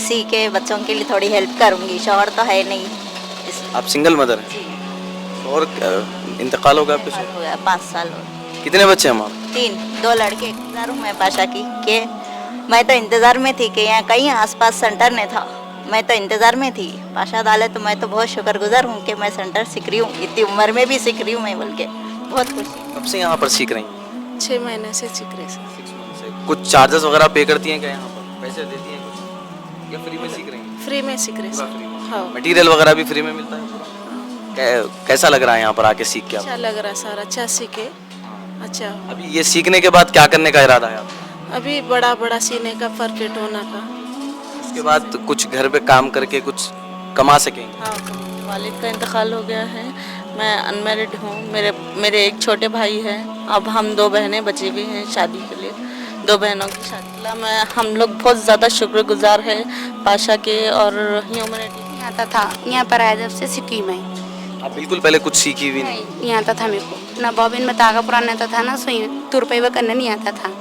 सी के बच्चों के लिए थोड़ी हेल्प करूँगी। शौहर तो है नहीं। आप सिंगल मदर हैं? और इंतकाल हो गया आपके साल शौहर? हो गया, 5 साल हो गए। कितने बच्चे हैं हमारे? 3, 2 लड़के। इंतज़ार हूँ मैं पाशा की कि मैं तो इंतज़ार में थी कि यहाँ कहीं आसपास सेंटर नहीं था। मैं तो इंतज़ार में थी पाशा डाले, तो मैं तो बहुत शुक्रगुजार हूँ कि मैं सेंटर सीख रही हूँ, इतनी उम्र में भी सीख रही हूँ मैं, बोल के बहुत खुशी। कब से यहाँ पर सीख रही हैं? 6 महीने से सीख रहे सर। 6 मंथ से। कुछ चार्जेस वगैरह पे करती हैं क्या यहाँ पर? पैसे देती हैं कुछ या फ्री में सीख रही हैं? फ्री में सीख रहे पूरा सर। फ्री में। हाँ, मटेरियल वगैरह भी फ्री में मिलता है पूरा? कैसा लग रहा है यहाँ पर आके सीख के अच्छा आपको? लग रहा सर, अच्छा सीखे। अच्छा, अभी ये सीखने के बाद क्या करने का इरादा है आपका? अभी बड़ा बड़ा सीने का, परफेक्ट होना का। उसके बाद कुछ घर पे काम करके कुछ कमा सकेंगे? हाँ, वालिद का इंतकाल हो गया है। मैं अनमेरिड हूँ। मेरे एक छोटे भाई हैं। अब हम 2 बहनें बची हुई हैं शादी के लिए। 2 बहनों की शादी। हम लोग बहुत ज़्यादा शुक्रगुजार हैं पाशा के और ह्यूमैनिटी। आता था, यहाँ पर आया जब से सीखी मैं। आप बिल्कुल पहले कुछ सीखी भी नहीं? नहीं आता था मेरे को ना, बॉबिन में धागा पुराना आता था ना, सुई तुरपाई वो करना नहीं आता था।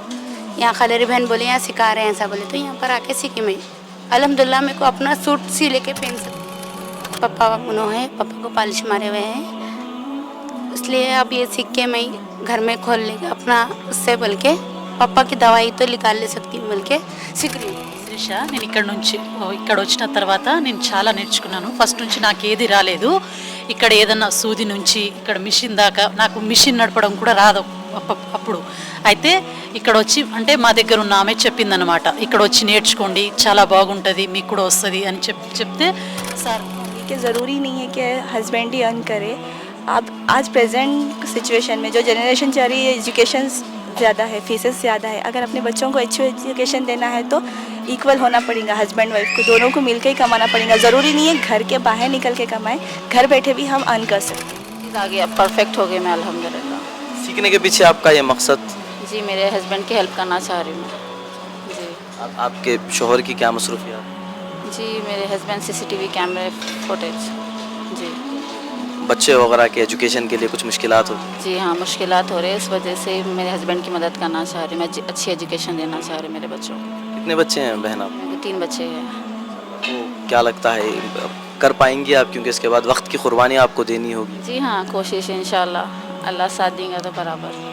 यहाँ खलेरी बहन बोले यहाँ सिखा रहे हैं ऐसा बोले, तो यहाँ पर आके सीखी मैं। अल्हम्दुलिल्लाह मेरे को अपना सूट सी लेके पहन सकती। पापा उन्होंने है, पापा को पॉलिश मारे हुए हैं, इसलिए अब ये सीख के मैं घर में खोल लेगा अपना, उससे बोल के पापा की दवाई तो निकाल ले सकती हूँ बोल के सीख रही हूँ। శ్రీష, నేను ఇక్కడ వచ్చిన తర్వాత నేను చాలా నేర్చుకున్నాను. ఫస్ట్ నుంచి నాకు ఏది రాలేదు. ఇక్కడ ఏదన్నా సూది నుంచి ఇక్కడ మిషన్ దాకా నాకు మిషన్ నడపడం కూడా రాదు అప్పుడు. అయితే ఇక్కడ వచ్చి అంటే మా దగ్గర ఉన్న ఆమె చెప్పిందనమాట, ఇక్కడ వచ్చి నేర్చుకోండి చాలా బాగుంటుంది మీకు కూడా వస్తుంది అని చెప్తే సార్ कि ज़रूरी नहीं है कि हस्बैंड ही अर्न करे। अब आज प्रेजेंट सिचुएशन में जो जनरेशन चल रही है, एजुकेशन ज़्यादा है, फीसेस ज़्यादा है। अगर अपने बच्चों को अच्छी एजुकेशन देना है तो इक्वल होना पड़ेगा, हस्बैंड वाइफ को दोनों को मिलकर ही कमाना पड़ेगा। ज़रूरी नहीं है घर के बाहर निकल के कमाएं, घर बैठे भी हम अर्न कर सकते हैं। आ गया, परफेक्ट हो गए मैं अल्हम्दुलिल्लाह। सीखने के पीछे आपका ये मकसद? जी, मेरे हस्बैंड की हेल्प करना चाह रही हूँ। जी आपके शोहर की क्या मसरूफियात? जी, मेरे हस्बैंड CCTV कैमरे फुटेज। जी बच्चे वगैरह के एजुकेशन के लिए कुछ मुश्किलात होती हैं? जी हाँ, मुश्किलात हो रही है, इस वजह से मेरे हस्बैंड की मदद करना चाह रही हूँ। मैं अच्छी एजुकेशन देना चाह रही हूँ मेरे बच्चों को। कितने बच्चे हैं बहन आप? मेरे 3 बच्चे हैं। तो क्या लगता है कर पाएंगी आप, क्योंकि इसके बाद वक्त की कुर्बानी आपको देनी होगी? जी हाँ, कोशिश है इंशाल्लाह, अल्लाह साथ देंगे तो बराबर।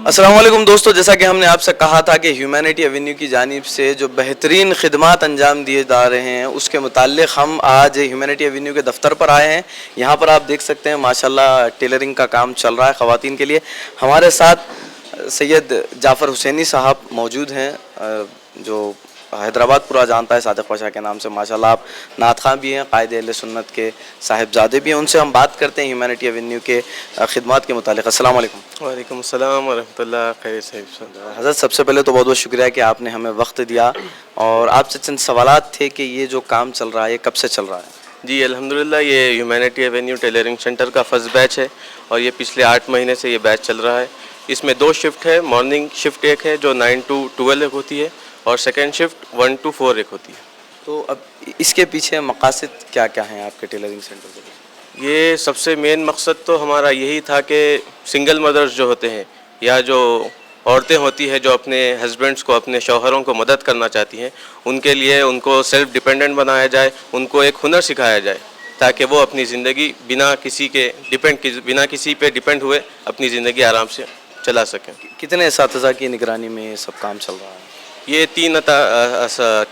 अस्सलाम वालेकुम दोस्तों, जैसा कि हमने आपसे कहा था कि ह्यूमैनिटी एवेन्यू की जानिब से जो बेहतरीन खिदमात अंजाम दिए जा रहे हैं उसके मुताल्लिक़ हम आज ह्यूमैनिटी एवेन्यू के दफ्तर पर आए हैं। यहाँ पर आप देख सकते हैं माशाल्लाह टेलरिंग का काम चल रहा है ख़वातीन के लिए। हमारे साथ सैयद जाफ़र हुसैनी साहब मौजूद हैं, जो हैदराबाद पूरा जानता है सादिक पाशा के नाम से। माशाल्लाह आप नात ख़ां भी हैं, क़ायद अहले सुन्नत के साहिबजादे भी हैं। उनसे हम बात करते हैं ह्यूमैनिटी एवेन्यू के ख़िदमात के मुतालिक। अस्सलाम वालेकुम। वालेकुम अस्सलाम वरहमतुल्लाह। खैर साहिब। हज़रत, सबसे पहले तो बहुत बहुत शुक्रिया कि आपने हमें वक्त दिया और आपसे चंद सवालात थे कि ये जो काम चल रहा है ये कब से चल रहा है? जी अल्हम्दुलिल्लाह, ये ह्यूमैनिटी एवेन्यू टेलरिंग सेंटर का फर्स्ट बैच है और ये पिछले 8 महीने से ये बैच चल रहा है। इसमें 2 शिफ्ट है। मॉर्निंग शिफ्ट एक है जो 9 to 12 एक होती है और सेकेंड शिफ्ट 1 to 4 एक होती है। तो अब इसके पीछे मकासद क्या क्या हैं आपके टेलरिंग सेंटर के? ये सबसे मेन मकसद तो हमारा यही था कि सिंगल मदर्स जो होते हैं या जो औरतें होती हैं जो अपने हस्बैंड्स को, अपने शौहरों को मदद करना चाहती हैं, उनके लिए उनको सेल्फ़ डिपेंडेंट बनाया जाए, उनको एक हुनर सिखाया जाए ताकि वो अपनी ज़िंदगी बिना किसी पे डिपेंड हुए अपनी ज़िंदगी आराम से चला सकें। कितने इसातिज़ा की निगरानी में ये सब काम चल रहा है? ये 3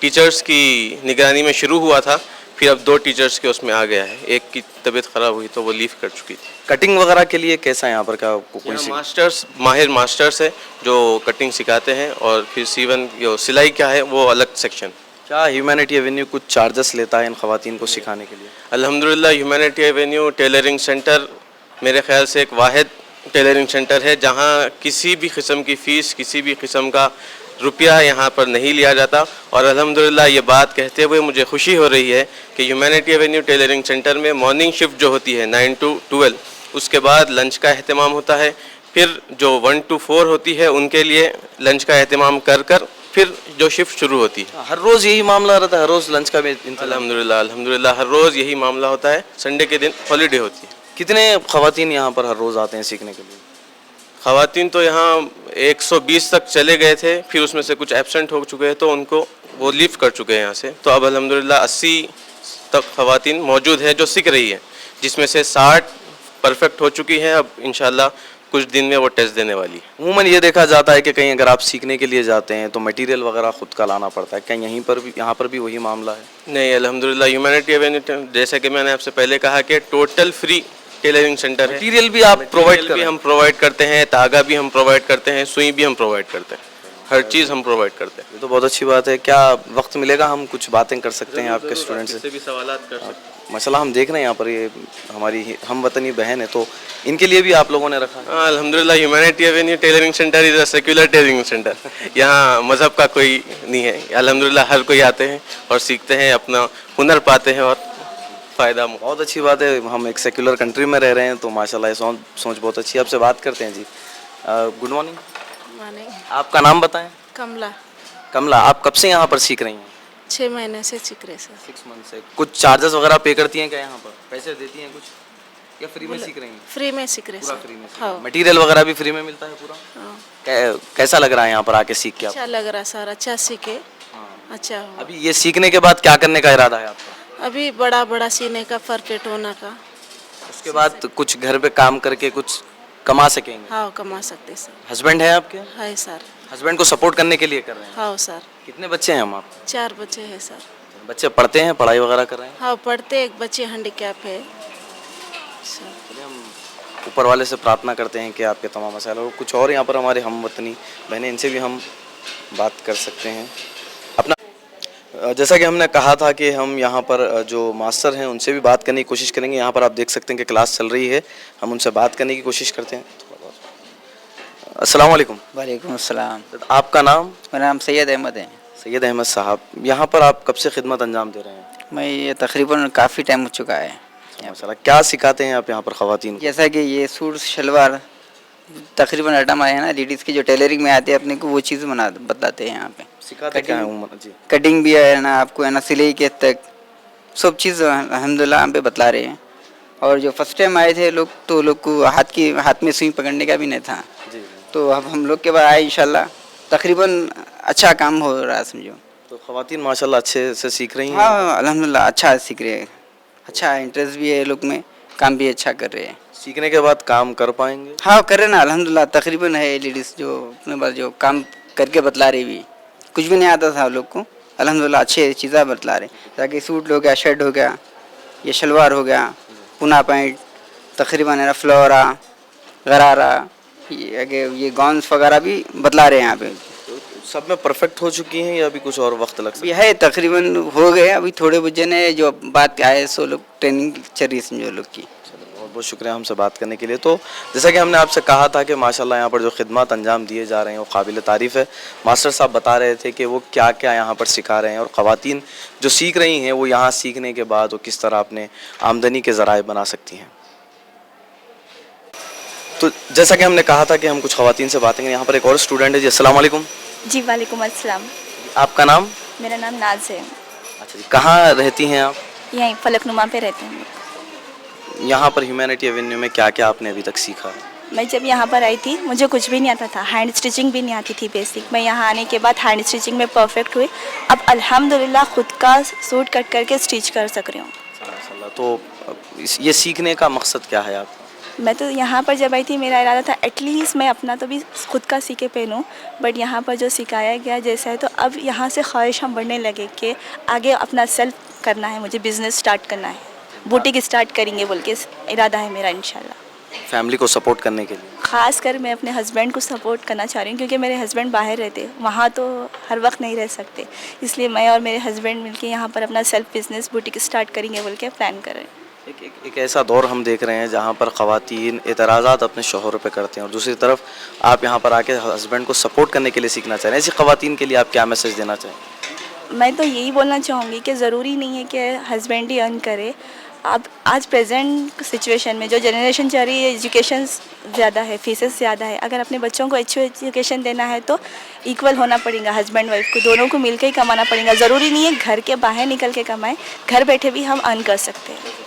टीचर्स की निगरानी में शुरू हुआ था, फिर अब 2 टीचर्स के उसमें आ गया है। एक की तबीयत ख़राब हुई तो वो लीव कर चुकी थी। कटिंग वगैरह के लिए कैसा है यहाँ पर? क्या कोई माहिर मास्टर्स है जो कटिंग सिखाते हैं और फिर सीवन जो सिलाई क्या है वो अलग सेक्शन। क्या ह्यूमैनिटी एवेन्यू कुछ चार्जेस लेता है इन ख़वातीन को सिखाने के लिए? अल्हम्दुलिल्लाह, ह्यूमैनिटी एवेन्यू टेलरिंग सेंटर मेरे ख्याल से एक वाहिद टेलरिंग सेंटर है जहाँ किसी भी किस्म की फ़ीस, किसी भी किस्म का रुपया यहाँ पर नहीं लिया जाता। और अल्हम्दुलिल्लाह ये बात कहते हुए मुझे खुशी हो रही है कि ह्यूमैनिटी एवेन्यू टेलरिंग सेंटर में मॉर्निंग शिफ्ट जो होती है 9 to 12, उसके बाद लंच का अहतमाम होता है। फिर जो 1 to 4 होती है उनके लिए लंच का अहतमाम कर फिर जो शिफ्ट शुरू होती है। हर रोज़ यही मामला रहता है? हर रोज़ लंच का भी? अल्हम्दुलिल्लाह हर रोज़ यही मामला होता है। संडे के दिन हॉलीडे होती है। कितने ख़वातीन यहाँ पर हर रोज़ आते हैं सीखने के लिए? ख़वातीन तो यहाँ 120 तक चले गए थे, फिर उसमें से कुछ एब्सेंट हो चुके हैं तो उनको वो लीव कर चुके हैं यहाँ से। तो अब अल्हम्दुलिल्लाह 80 तक ख़वातीन मौजूद हैं जो सीख रही हैं, जिसमें से 60 परफेक्ट हो चुकी हैं। अब इंशाल्लाह कुछ दिन में वो टेस्ट देने वाली है। अमूमन ये देखा जाता है कि कहीं अगर आप सीखने के लिए जाते हैं तो मटेरियल वगैरह खुद का लाना पड़ता है, क्या यहाँ पर भी वही मामला है? नहीं, अल्हम्दुलिल्लाह ह्यूमैनिटी एवेन्यू, जैसा कि मैंने आपसे पहले कहा कि टोटल फ्री टेलरिंग सेंटर है। मटेरियल भी आप प्रोवाइड कर भी हम प्रोवाइड करते हैं, तागा भी हम प्रोवाइड करते हैं, सुई भी हम प्रोवाइड करते हैं, हर चीज़ हम प्रोवाइड करते हैं। ये तो बहुत अच्छी बात है। क्या वक्त मिलेगा, हम कुछ बातें कर सकते हैं आपके स्टूडेंट से? भी सवालात कर सकते हैं। माशाल्लाह हम देख रहे हैं यहाँ पर ये हमारी हम वतनी बहन है, तो इनके लिए भी आप लोगों ने रखा है? हाँ, अल्हम्दुलिल्लाह humanity Avenue tailoring centre is a secular tailoring centre. यहाँ मज़हब का कोई नहीं है। अल्हम्दुलिल्लाह हर कोई आते हैं और सीखते हैं, अपना हुनर पाते हैं और फ़ायदा। बहुत अच्छी बात है, हम एक सेक्युलर कंट्री में रह रहे हैं, तो माशाल्लाह ये सोच बहुत अच्छी है। आपसे बात करते हैं जी। गुड मॉर्निंग, माने आपका नाम बताएं। कमला, कमला, आप कब से यहाँ पर सीख रही हैं? 6 महीने से सीख रहे सर। 6 मंथ से। कुछ चार्जेस वगैरह पे करती हैं क्या यहाँ पर? पैसे देती हैं कुछ, या फ्री में सीख रही हैं? फ्री में सीख रहे पूरा सर। फ्री में? हाँ। मटेरियल वगैरह भी फ्री में मिलता है पूरा? हाँ। कैसा लग रहा है यहाँ पर आके सीख के आप? अच्छा लग रहा सर, अच्छा सीखे, अच्छा हुआ। अभी ये सीखने के बाद क्या करने का इरादा है आपका? अभी बड़ा बड़ा सीने का, परफेक्ट होना का। उसके बाद कुछ घर पे काम करके कुछ कमा सकेंगे? हाँ, कमा सकते सर। हस्बैंड है आपके? है सर। हस्बैंड को सपोर्ट करने के लिए कर रहे हैं? हाँ सर। कितने बच्चे हैं हम आप? 4 बच्चे हैं सर। बच्चे पढ़ते हैं, पढ़ाई वगैरह कर रहे हैं? हाँ पढ़ते, एक बच्चे हैंडीकैप है सर। चलिए हम ऊपर वाले से प्रार्थना करते हैं कि आपके तमाम मसाइल, और कुछ और यहाँ पर हमारे हम वतनी बहनें, इनसे भी हम बात कर सकते हैं। अपना जैसा कि हमने कहा था कि हम यहाँ पर जो मास्टर हैं उनसे भी बात करने की कोशिश करेंगे। यहाँ पर आप देख सकते हैं कि क्लास चल रही है, हम उनसे बात करने की कोशिश करते हैं। अस्सलाम वालेकुम। वालेकुम अस्सलाम। आपका नाम? मेरा नाम सैयद अहमद है। सैयद अहमद साहब, यहाँ पर आप कब से खिदमत अंजाम दे रहे हैं? मैं ये तकरीबन काफ़ी टाइम हो चुका है। माशाल्लाह, क्या सिखाते हैं आप यहाँ पर ख़वातीन को? जैसा कि ये सूट शलवार तकरीबन आइटम आए हैं ना, लेडीज़ की जो टेलरिंग में आते हैं अपने को, वो चीज़ बताते हैं यहाँ पे। सिखाते क्या है उम्र जी? कटिंग भी है ना आपको, है ना, सिलाई के तक सब चीज़ अल्हम्दुलिल्लाह हम पे बतला रहे हैं। और जो फर्स्ट टाइम आए थे लोग, तो लोग को हाथ में सुई पकड़ने का भी नहीं था, जी। तो अब हम लोग के बाद आए इंशाल्लाह, तकरीबन अच्छा काम हो रहा है समझो। तो ख़वातीन माशाल्लाह अच्छे से सीख रही हैं? हाँ अल्हम्दुलिल्लाह अच्छा सीख रहे हैं, अच्छा इंटरेस्ट भी है लोग में, काम भी अच्छा कर रहे हैं। सीखने के बाद काम कर पाएंगे? हाँ कर रहे ना अल्हम्दुलिल्लाह, तकरीबन है लेडीज़ जो अपने पास जो काम करके बतला रही भी, कुछ भी नहीं आता था लोग को, अल्हम्दुलिल्लाह अच्छे चीज़ें बतला रहे। ताकि सूट हो गया, शर्ट हो गया, ये शलवार हो गया, पुना पैंट, तकरीबन है फ्लोरा, गरारा, ये गॉन्स वगैरह भी बतला रहे हैं यहाँ पे। सब में परफेक्ट हो चुकी हैं या अभी कुछ और वक्त लग सकता अभी है तकरीबन हो गए, अभी थोड़े बच्चे ने जो बात आए सो लोग ट्रेनिंग चल रही समझो लोग की। बहुत बहुत शुक्रिया हमसे बात करने के लिए। तो जैसा कि हमने आपसे कहा था कि माशाल्लाह यहाँ पर जो खिदमत अंजाम दिए जा रहे हैं वो काबिल तारीफ़ है। मास्टर साहब बता रहे थे कि वो क्या क्या यहाँ पर सिखा रहे हैं, और ख़वातीन जो सीख रही हैं वो यहाँ सीखने के बाद वो किस तरह अपने आमदनी के ज़राए बना सकती हैं। तो जैसा कि हमने कहा था कि हम कुछ ख़वातीन से बातें करें। यहाँ पर एक और स्टूडेंट है जी। अस्सलाम वालेकुम। जी वालेकुम अस्सलाम। आपका नाम? मेरा नाम नाज है। अच्छा जी, कहाँ रहती हैं आप? यहीं फलकनुमा पे रहते हैं। यहाँ पर ह्यूमैनिटी एवेन्यू में क्या क्या आपने अभी तक सीखा है? मैं जब यहाँ पर आई थी मुझे कुछ भी नहीं आता था, हैंड स्टिचिंग भी नहीं आती थी बेसिक। मैं यहाँ आने के बाद हैंड स्टिचिंग में परफेक्ट हुई। अब अल्हम्दुलिल्लाह खुद का सूट कट करके स्टिच कर सक रही हूँ। माशाल्लाह। तो ये सीखने का मकसद क्या है आपका? मैं तो यहाँ पर जब आई थी मेरा इरादा था एटलीस्ट मैं अपना तो भी खुद का सीखे पहनूँ, बट यहाँ पर जो सिखाया गया जैसा है, तो अब यहाँ से ख्वाहिश हम बढ़ने लगे कि आगे अपना सेल्फ करना है, मुझे बिज़नेस स्टार्ट करना है, बुटीक स्टार्ट करेंगे बोल के इरादा है मेरा इंशाल्लाह। फैमिली को सपोर्ट करने के लिए? ख़ास कर मैं अपने हस्बैंड को सपोर्ट करना चाह रही हूँ, क्योंकि मेरे हस्बैंड बाहर रहते, वहाँ तो हर वक्त नहीं रह सकते, इसलिए मैं और मेरे हस्बैंड मिलके यहाँ पर अपना सेल्फ बिज़नेस बुटीक स्टार्ट करेंगे बोल के प्लान कर रहे हैं। एक ऐसा दौर हम देख रहे हैं जहाँ पर ख़वातीन एतराज़ात अपने शौहरों पे करते हैं, और दूसरी तरफ आप यहाँ पर आके हस्बैंड को सपोर्ट करने के लिए सीखना चाह रहे हैं। ऐसी ख़वातीन के लिए आप क्या मैसेज देना चाहें? मैं तो यही बोलना चाहूँगी कि ज़रूरी नहीं है कि हस्बैंड ही अर्न करे। अब आज प्रेजेंट सिचुएशन में जो जनरेशन चल रही है, एजुकेशन ज़्यादा है, फीसेस ज़्यादा है। अगर अपने बच्चों को अच्छी एजुकेशन देना है तो इक्वल होना पड़ेगा, हस्बैंड वाइफ को दोनों को मिलकर ही कमाना पड़ेगा। ज़रूरी नहीं है घर के बाहर निकल के कमाएं, घर बैठे भी हम अर्न कर सकते हैं।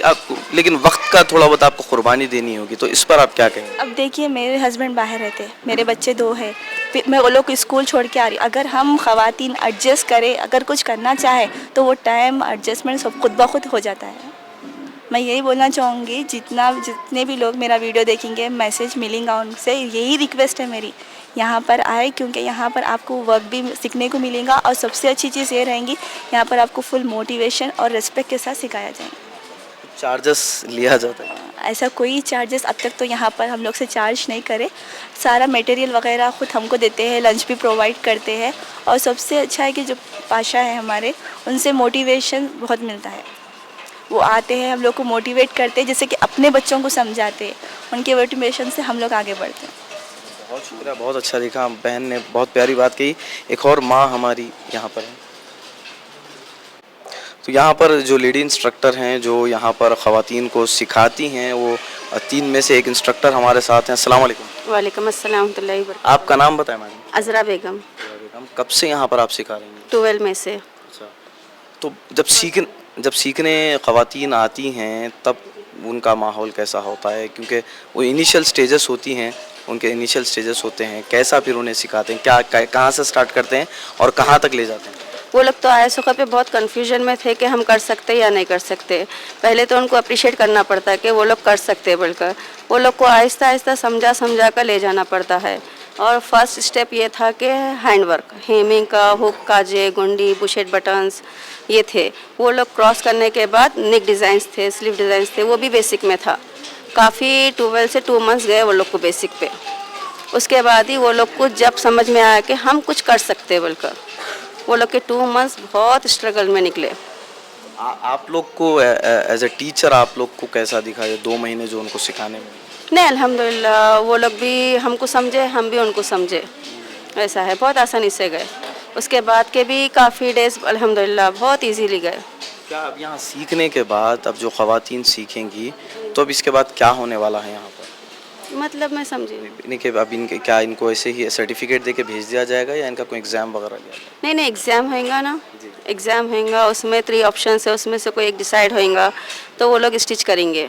आपको लेकिन वक्त का थोड़ा बहुत आपको कुर्बानी देनी होगी, तो इस पर आप क्या कहेंगे? अब देखिए, मेरे हस्बैंड बाहर रहते हैं, मेरे बच्चे 2 हैं, फिर मैं वो लोग को स्कूल छोड़ के आ रही। अगर हम ख़वातीन एडजस्ट करें, अगर कुछ करना चाहे तो वो टाइम एडजस्टमेंट सब खुद ब खुद हो जाता है। मैं यही बोलना चाहूँगी, जितने भी लोग मेरा वीडियो देखेंगे, मैसेज मिलेंगा उनसे, यही रिक्वेस्ट है मेरी, यहाँ पर आए, क्योंकि यहाँ पर आपको वर्क भी सीखने को मिलेगा और सबसे अच्छी चीज़ ये रहेंगी, यहाँ पर आपको फुल मोटिवेशन और रिस्पेक्ट के साथ सिखाया जाएगा। चार्जेस लिया जाता है? ऐसा कोई चार्जेस अब तक तो यहाँ पर हम लोग से चार्ज नहीं करे। सारा मटेरियल वगैरह खुद हमको देते हैं, लंच भी प्रोवाइड करते हैं, और सबसे अच्छा है कि जो पाशा है हमारे, उनसे मोटिवेशन बहुत मिलता है। वो आते हैं, हम लोग को मोटिवेट करते हैं, जैसे कि अपने बच्चों को समझाते हैं, उनके मोटिवेशन से हम लोग आगे बढ़ते हैं। बहुत शुक्रिया, बहुत अच्छा लिखा, बहन ने बहुत प्यारी बात कही। एक और माँ हमारी यहाँ पर है, तो यहाँ पर जो लेडी इंस्ट्रक्टर हैं जो यहाँ पर ख़वातीन को सिखाती हैं, वो 3 में से एक इंस्ट्रक्टर हमारे साथ हैं। अस्सलाम वालेकुम। वालेकुम अस्सलाम रहमतुल्लाहि व बरकातहू। आपका नाम बताएं मैडम? अज़रा बेगम। कब से यहाँ पर आप सिखा रही हैं? 12 में से। अच्छा, तो जब सीखने ख़वातीन आती हैं तब उनका माहौल कैसा होता है? क्योंकि वो इनिशियल स्टेजेस होती हैं, उनके इनिशियल स्टेजेस होते हैं, कैसा फिर उन्हें सिखाते हैं, क्या कहाँ से स्टार्ट करते हैं और कहाँ तक ले जाते हैं? वो लोग तो आए सुखा पे बहुत कन्फ्यूजन में थे कि हम कर सकते या नहीं कर सकते। पहले तो उनको अप्रिशिएट करना पड़ता है कि वो लोग कर सकते हैं बोलकर। वो लोग को आहिस्ता आहिस्ता समझा कर ले जाना पड़ता है। और फर्स्ट स्टेप ये था कि हैंडवर्क, हेमिंग का, हुक, काजे, गुंडी, बुशेट बटन्स ये थे। वो लोग क्रॉस करने के बाद नेक डिज़ाइंस थे, स्लीव डिज़ाइंस थे, वो भी बेसिक में था। काफ़ी 12 से 2 मंथ्स गए वो लोग को बेसिक पे। उसके बाद ही वो लोग को जब समझ में आया कि हम कुछ कर सकते बोलकर, वो लोग के 2 मंथ्स बहुत स्ट्रगल में निकले। आप लोग को एज ए टीचर आप लोग को कैसा दिखा ये 2 महीने जो उनको सिखाने में? नहीं, अल्हम्दुलिल्लाह वो लोग भी हमको समझे, हम भी उनको समझे, ऐसा है, बहुत आसानी से गए। उसके बाद के भी काफ़ी डेज अल्हम्दुलिल्लाह बहुत इजीली गए। क्या अब यहाँ सीखने के बाद अब जो ख़वातीन सीखेंगी तो अब इसके बाद क्या होने वाला है यहाँ पर? मतलब मैं समझी इनके अब इनको ऐसे ही सर्टिफिकेट दे के भेज दिया जाएगा या इनका कोई एग्ज़ाम वगैरह लिया जाएगा? नहीं नहीं, एग्ज़ाम होएगा ना, एग्ज़ाम होएगा, उसमें 3 ऑप्शन है, उसमें से कोई एक डिसाइड होएगा तो वो लोग स्टिच करेंगे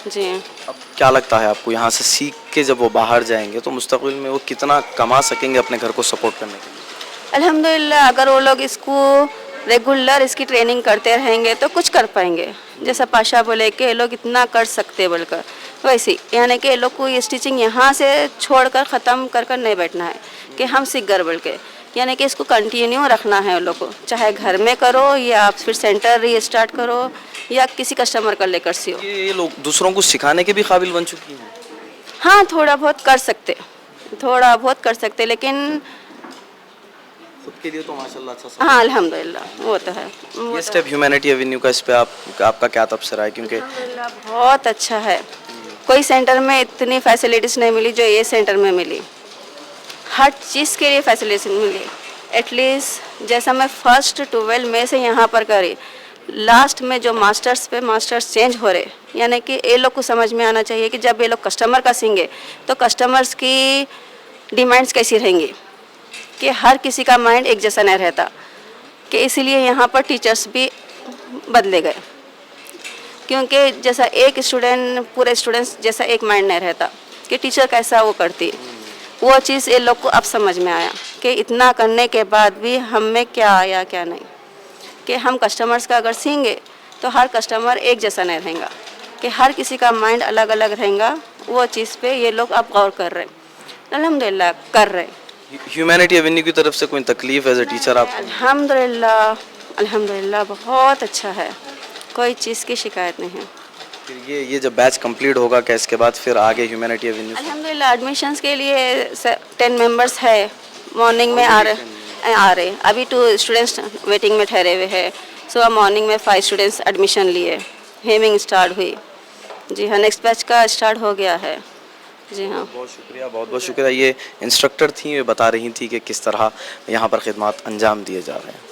जी। अब क्या लगता है आपको यहाँ से सीख के जब वो बाहर जाएंगे तो मुस्तक़बिल में वो कितना कमा सकेंगे अपने घर को सपोर्ट करने के लिए? अल्हम्दुलिल्लाह अगर वो लोग इसको रेगुलर इसकी ट्रेनिंग करते रहेंगे तो कुछ कर पाएंगे। जैसा पाशा बोले कि ये लोग इतना कर सकते बोलकर, वैसे यानी कि ये लोग को ये स्टिचिंग यहाँ से छोड़कर ख़त्म कर नहीं बैठना है कि हम सीख गए बोल के, यानी कि इसको कंटिन्यू रखना है उन लोग को, चाहे घर में करो या आप फिर सेंटर रीस्टार्ट करो या किसी कस्टमर का लेकर सियो। ये लोग दूसरों को सिखाने के भी काबिल बन चुकी हैं? हाँ, थोड़ा बहुत कर सकते, लेकिन खुद के लिए तो माशाल्लाह अच्छा। हाँ अल्हम्दुलिल्लाह वो तो है। ये स्टेप ह्यूमैनिटी एवेन्यू का, इस पे आपका क्या तबसरा है? क्योंकि अल्हम्दुलिल्लाह बहुत अच्छा है, कोई सेंटर में इतनी फैसिलिटीज़ नहीं मिली जो ये सेंटर में मिली। हर चीज़ के लिए फैसिलिटी मिली। एटलीस्ट जैसा मैं फर्स्ट 12 में से यहाँ पर करी, लास्ट में जो मास्टर्स चेंज हो रहे, यानी कि ये लोग को समझ में आना चाहिए कि जब ये लोग कस्टमर का सीखेंगे तो कस्टमर्स की डिमांड्स कैसी रहेंगी, कि हर किसी का माइंड एक जैसा नहीं रहता, कि इसीलिए यहाँ पर टीचर्स भी बदले गए। क्योंकि जैसा एक स्टूडेंट पूरे स्टूडेंट्स जैसा एक माइंड नहीं रहता कि टीचर कैसा वो करती, वो चीज़ ये लोग को अब समझ में आया कि इतना करने के बाद भी हम में क्या आया क्या नहीं, कि हम कस्टमर्स का अगर सीखेंगे तो हर कस्टमर एक जैसा नहीं रहेगा, कि हर किसी का माइंड अलग अलग रहेगा। वो चीज़ पे ये लोग अब गौर कर रहे हैं, अल्हम्दुलिल्लाह कर रहे हैं। ह्यूमैनिटी एवेन्यू की तरफ से कोई तकलीफ एज ए टीचर आपको? अल्हम्दुलिल्लाह बहुत अच्छा है, कोई चीज़ की शिकायत नहीं है। फिर ये जब बैच कंप्लीट होगा क्या इसके बाद फिर आगे ह्यूमैनिटी एवेन्यू? अल्हम्दुलिल्लाह एडमिशन्स के लिए 10 मेंबर्स है, मॉर्निंग में आ रहे। अभी 2 स्टूडेंट्स वेटिंग में ठहरे हुए हैं। सुबह मॉर्निंग में 5 स्टूडेंट्स एडमिशन लिए, हेमिंग स्टार्ट हुई। जी हाँ, नेक्स्ट बैच का स्टार्ट हो गया है। जी हाँ, बहुत बहुत शुक्रिया। ये इंस्ट्रक्टर थी, वे बता रही थी कि किस तरह यहाँ पर खिदमत अंजाम दिए जा रहे हैं।